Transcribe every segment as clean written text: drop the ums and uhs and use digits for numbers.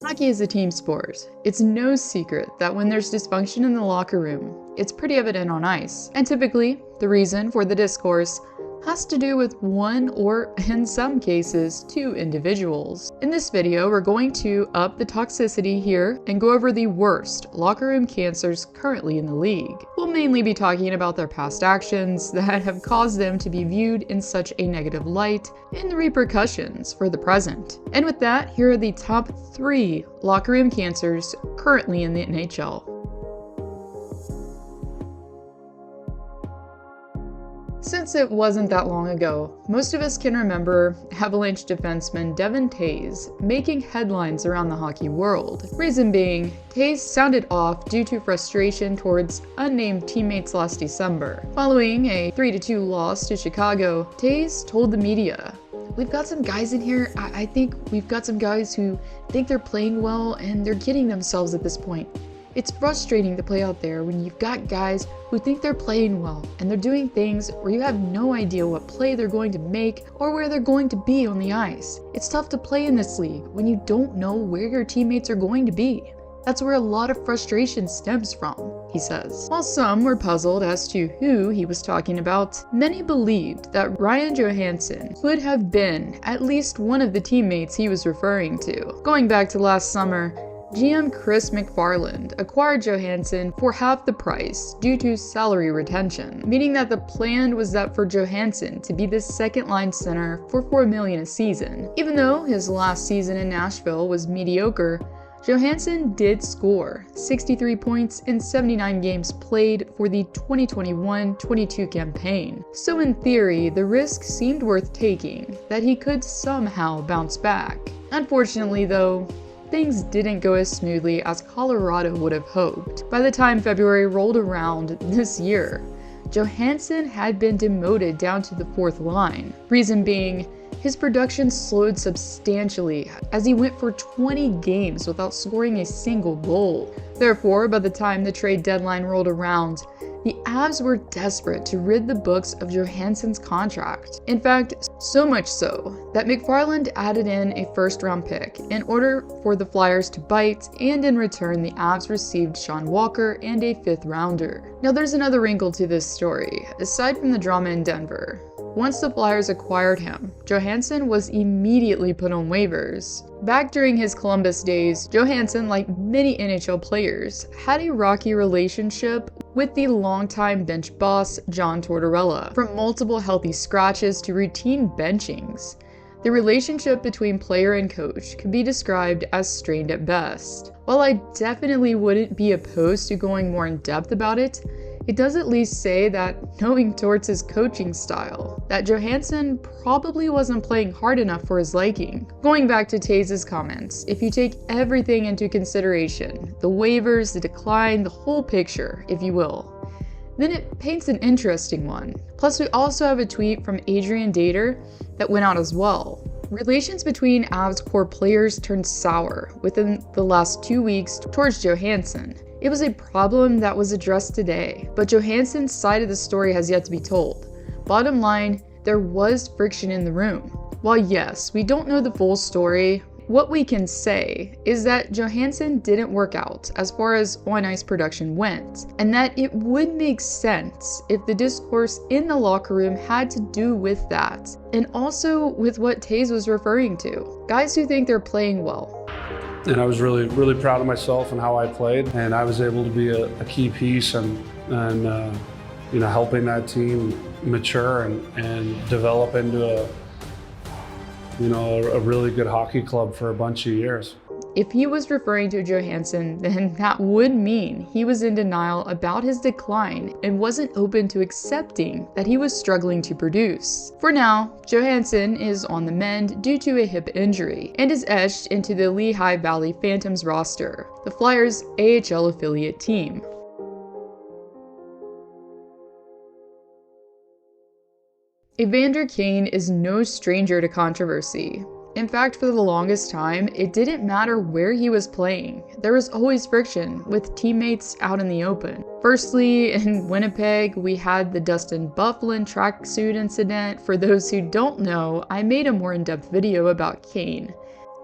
Hockey is a team sport. It's no secret that when there's dysfunction in the locker room, it's pretty evident on ice. And typically, the reason for the discourse has to do with one or, in some cases, two individuals. In this video, we're going to up the toxicity here and go over the worst locker room cancers currently in the league. We'll mainly be talking about their past actions that have caused them to be viewed in such a negative light and the repercussions for the present. And with that, here are the top 3 locker room cancers currently in the NHL. Since it wasn't that long ago, most of us can remember Avalanche defenseman Devon Toews making headlines around the hockey world. Reason being, Toews sounded off due to frustration towards unnamed teammates last December. Following a 3-2 loss to Chicago, Toews told the media, "We've got some guys in here, I think we've got some guys who think they're playing well and they're kidding themselves at this point. It's frustrating to play out there when you've got guys who think they're playing well and they're doing things where you have no idea what play they're going to make or where they're going to be on the ice. It's tough to play in this league when you don't know where your teammates are going to be. That's where a lot of frustration stems from," he says. While some were puzzled as to who he was talking about, many believed that Ryan Johansson could have been at least one of the teammates he was referring to. Going back to last summer, GM Chris McFarland acquired Johansson for half the price due to salary retention, meaning that the plan was that for Johansson to be the second-line center for $4 million a season. Even though his last season in Nashville was mediocre, Johansson did score 63 points in 79 games played for the 2021-22 campaign. So in theory, the risk seemed worth taking that he could somehow bounce back. Unfortunately though, things didn't go as smoothly as Colorado would have hoped. By the time February rolled around this year, Johansson had been demoted down to the 4th line. Reason being, his production slowed substantially as he went for 20 games without scoring a single goal. Therefore, by the time the trade deadline rolled around, the Avs were desperate to rid the books of Johansson's contract. In fact, so much so that McFarland added in a 1st-round pick in order for the Flyers to bite, and in return the Avs received Sean Walker and a 5th-rounder. Now there's another wrinkle to this story, aside from the drama in Denver. Once the Flyers acquired him, Johansson was immediately put on waivers. Back during his Columbus days, Johansson, like many NHL players, had a rocky relationship with the longtime bench boss John Tortorella. From multiple healthy scratches to routine benchings, the relationship between player and coach could be described as strained at best. While I definitely wouldn't be opposed to going more in depth about it, it does at least say that, knowing Torts' coaching style, that Johansson probably wasn't playing hard enough for his liking. Going back to Toews' comments, if you take everything into consideration, the waivers, the decline, the whole picture, if you will, then it paints an interesting one. Plus, we also have a tweet from Adrian Dater that went out as well. Relations between Avs core players turned sour within the last 2 weeks towards Johansson. It was a problem that was addressed today, but Johansson's side of the story has yet to be told. Bottom line, there was friction in the room. While yes, we don't know the full story, what we can say is that Johansson didn't work out as far as on-ice production went, and that it would make sense if the discourse in the locker room had to do with that, and also with what Toews was referring to. Guys who think they're playing well. And I was really proud of myself and how I played, and I was able to be a key piece and helping that team mature and develop into a really good hockey club for a bunch of years. If he was referring to Johansson, then that would mean he was in denial about his decline and wasn't open to accepting that he was struggling to produce. For now, Johansson is on the mend due to a hip injury and is etched into the Lehigh Valley Phantoms roster, the Flyers' AHL affiliate team. Evander Kane is no stranger to controversy. In fact, for the longest time, it didn't matter where he was playing. There was always friction with teammates out in the open. Firstly, in Winnipeg, we had the Dustin Byfuglien tracksuit incident. For those who don't know, I made a more in-depth video about Kane.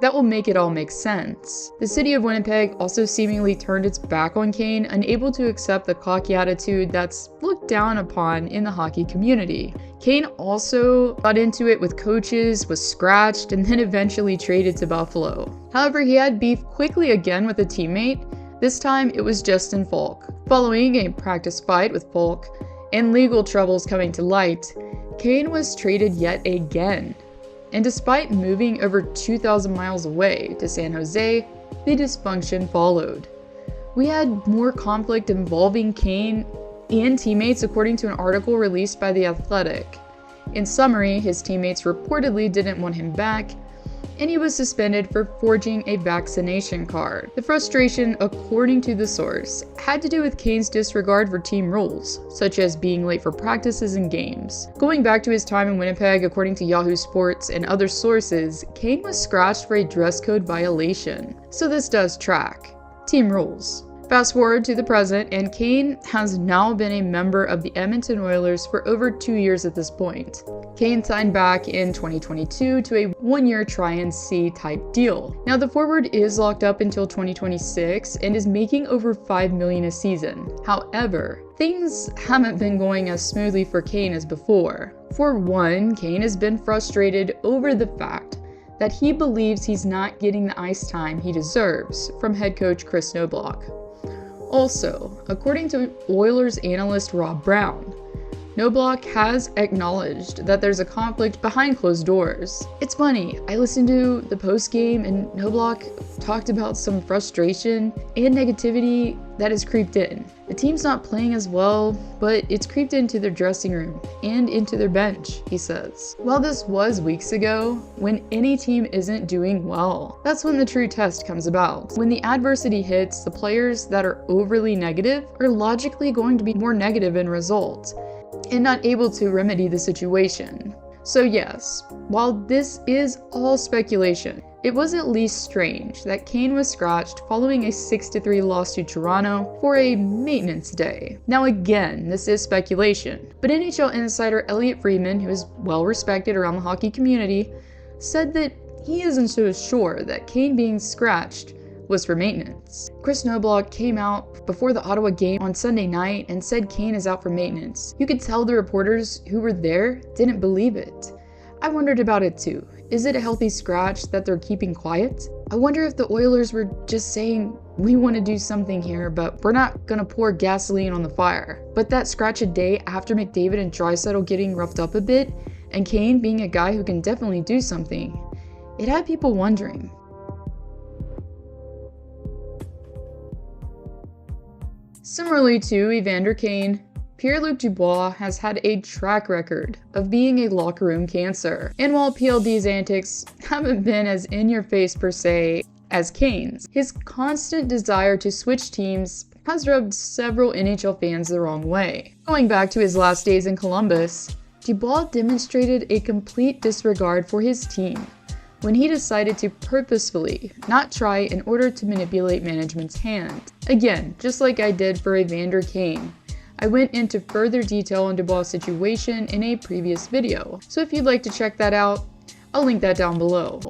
That will make it all make sense. The city of Winnipeg also seemingly turned its back on Kane, unable to accept the cocky attitude that's looked down upon in the hockey community. Kane also got into it with coaches, was scratched, and then eventually traded to Buffalo. However, he had beef quickly again with a teammate. This time, it was Justin Falk. Following a practice fight with Falk and legal troubles coming to light, Kane was traded yet again. And despite moving over 2,000 miles away to San Jose, the dysfunction followed. We had more conflict involving Kane and teammates, according to an article released by The Athletic. In summary, his teammates reportedly didn't want him back, and he was suspended for forging a vaccination card. The frustration, according to the source, had to do with Kane's disregard for team rules, such as being late for practices and games. Going back to his time in Winnipeg, according to Yahoo Sports and other sources, Kane was scratched for a dress code violation. So this does track. Team rules. Fast forward to the present, and Kane has now been a member of the Edmonton Oilers for over 2 years at this point. Kane signed back in 2022 to a one-year try-and-see type deal. Now the forward is locked up until 2026 and is making over $5 million a season. However, things haven't been going as smoothly for Kane as before. For one, Kane has been frustrated over the fact that he believes he's not getting the ice time he deserves from head coach Chris Knoblauch. Also, according to Oilers analyst Rob Brown, Knoblauch has acknowledged that there's a conflict behind closed doors. It's funny, I listened to the post-game and Knoblauch talked about some frustration and negativity that has creeped in. The team's not playing as well, but it's creeped into their dressing room and into their bench, he says. While this was weeks ago, when any team isn't doing well, that's when the true test comes about. When the adversity hits, the players that are overly negative are logically going to be more negative in result, and not able to remedy the situation. So yes, while this is all speculation, it was at least strange that Kane was scratched following a 6-3 loss to Toronto for a maintenance day. Now again, this is speculation, but NHL insider Elliot Friedman, who is well respected around the hockey community, said that he isn't so sure that Kane being scratched was for maintenance. Chris Knoblauch came out before the Ottawa game on Sunday night and said Kane is out for maintenance. You could tell the reporters who were there didn't believe it. I wondered about it too. Is it a healthy scratch that they're keeping quiet? I wonder if the Oilers were just saying, we want to do something here, but we're not gonna pour gasoline on the fire. But that scratch a day after McDavid and Draisaitl getting roughed up a bit, and Kane being a guy who can definitely do something, it had people wondering. Similarly to Evander Kane, Pierre-Luc Dubois has had a track record of being a locker room cancer. And while PLD's antics haven't been as in-your-face per se as Kane's, his constant desire to switch teams has rubbed several NHL fans the wrong way. Going back to his last days in Columbus, Dubois demonstrated a complete disregard for his team when he decided to purposefully not try in order to manipulate management's hand. Again, just like I did for Evander Kane, I went into further detail on Dubois' situation in a previous video, so if you'd like to check that out, I'll link that down below.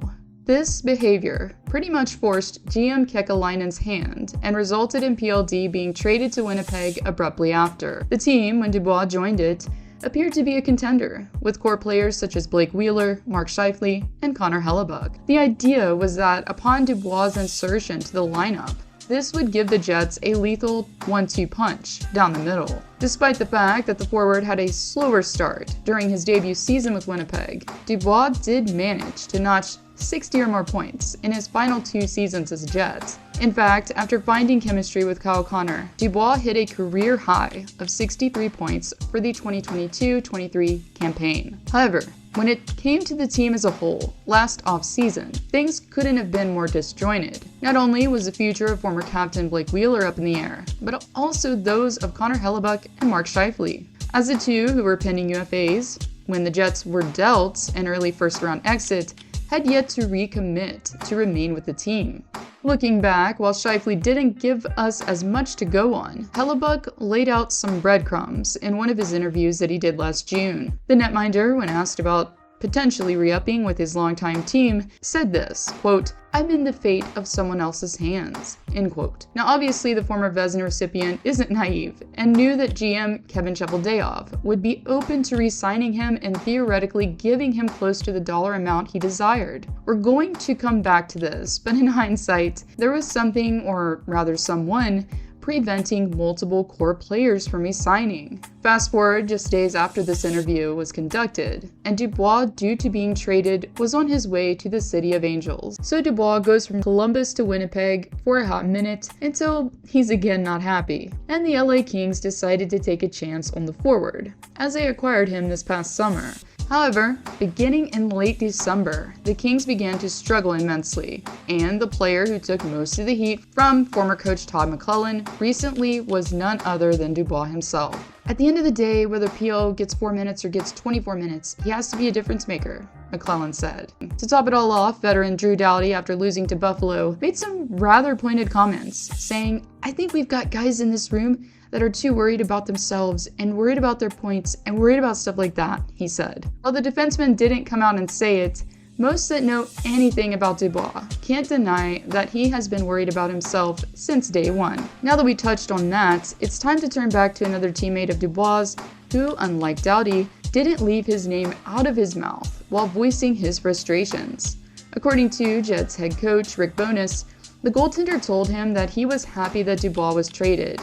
This behavior pretty much forced GM Kekalainen's hand and resulted in PLD being traded to Winnipeg abruptly after. The team, when Dubois joined it, appeared to be a contender, with core players such as Blake Wheeler, Mark Scheifele, and Connor Hellebuyck. The idea was that upon Dubois' insertion to the lineup, this would give the Jets a lethal 1-2 punch down the middle. Despite the fact that the forward had a slower start during his debut season with Winnipeg, Dubois did manage to notch 60 or more points in his final 2 seasons as a Jet. In fact, after finding chemistry with Kyle Connor, Dubois hit a career high of 63 points for the 2022-23 campaign. However, when it came to the team as a whole, last off-season, things couldn't have been more disjointed. Not only was the future of former captain Blake Wheeler up in the air, but also those of Connor Hellebuyck and Mark Scheifele. As the two who were pending UFAs, when the Jets were dealt an early first-round exit, had yet to recommit to remain with the team. Looking back, while Scheifele didn't give us as much to go on, Hellebuyck laid out some breadcrumbs in one of his interviews that he did last June. The netminder, when asked about potentially re-upping with his longtime team, said this, quote, I'm in the fate of someone else's hands, end quote. Now obviously the former Vezina recipient isn't naive and knew that GM Kevin Cheveldayoff would be open to re-signing him and theoretically giving him close to the dollar amount he desired. We're going to come back to this, but in hindsight, there was something, or rather someone, preventing multiple core players from resigning. Fast forward just days after this interview was conducted, and Dubois, due to being traded, was on his way to the City of Angels. So Dubois goes from Columbus to Winnipeg for a hot minute until he's again not happy, and the LA Kings decided to take a chance on the forward, as they acquired him this past summer. However, beginning in late December, the Kings began to struggle immensely, and the player who took most of the heat from former coach Todd McLellan recently was none other than Dubois himself. At the end of the day, whether PO gets 4 minutes or gets 24 minutes, he has to be a difference maker, McLellan said. To top it all off, veteran Drew Doughty, after losing to Buffalo, made some rather pointed comments, saying, "I think we've got guys in this room that are too worried about themselves and worried about their points and worried about stuff like that," he said. While the defenseman didn't come out and say it, most that know anything about Dubois can't deny that he has been worried about himself since day one. Now that we touched on that, it's time to turn back to another teammate of Dubois who, unlike Doughty, didn't leave his name out of his mouth while voicing his frustrations. According to Jets head coach Rick Bowness, the goaltender told him that he was happy that Dubois was traded.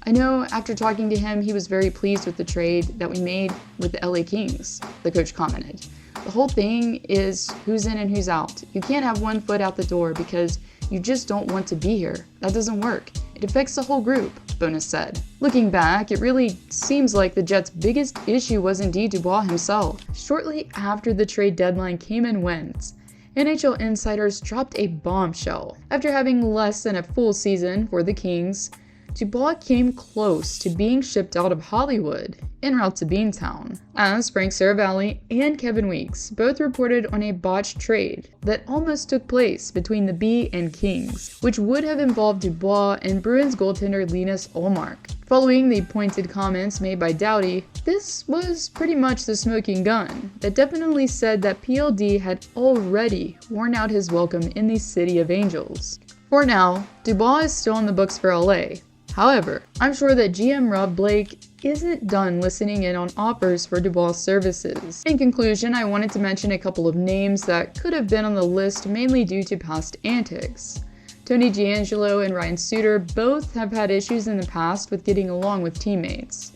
"I know after talking to him, he was very pleased with the trade that we made with the LA Kings," the coach commented. "The whole thing is who's in and who's out. You can't have one foot out the door because you just don't want to be here. That doesn't work. It affects the whole group," Bowness said. Looking back, it really seems like the Jets' biggest issue was indeed Dubois himself. Shortly after the trade deadline came and went, NHL insiders dropped a bombshell. After having less than a full season for the Kings, Dubois came close to being shipped out of Hollywood en route to Beantown, as Frank Saravalli and Kevin Weeks both reported on a botched trade that almost took place between the B and Kings, which would have involved Dubois and Bruins goaltender Linus Ullmark. Following the pointed comments made by Doughty, this was pretty much the smoking gun that definitely said that PLD had already worn out his welcome in the City of Angels. For now, Dubois is still on the books for LA. However, I'm sure that GM Rob Blake isn't done listening in on offers for Dubois' services. In conclusion, I wanted to mention a couple of names that could have been on the list mainly due to past antics. Tony Giangelo and Ryan Suter both have had issues in the past with getting along with teammates.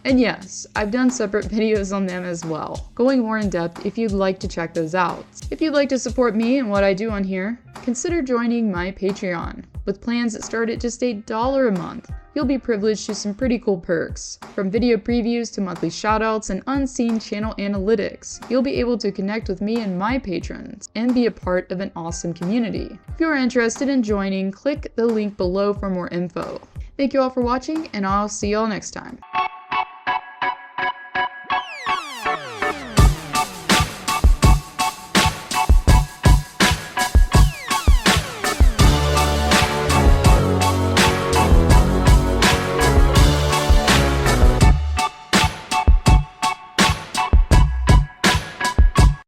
And yes, I've done separate videos on them as well, going more in depth if you'd like to check those out. If you'd like to support me and what I do on here, consider joining my Patreon. With plans that start at just $1 a month, you'll be privileged to some pretty cool perks. From video previews to monthly shoutouts and unseen channel analytics, you'll be able to connect with me and my patrons and be a part of an awesome community. If you're interested in joining, click the link below for more info. Thank you all for watching, and I'll see y'all next time.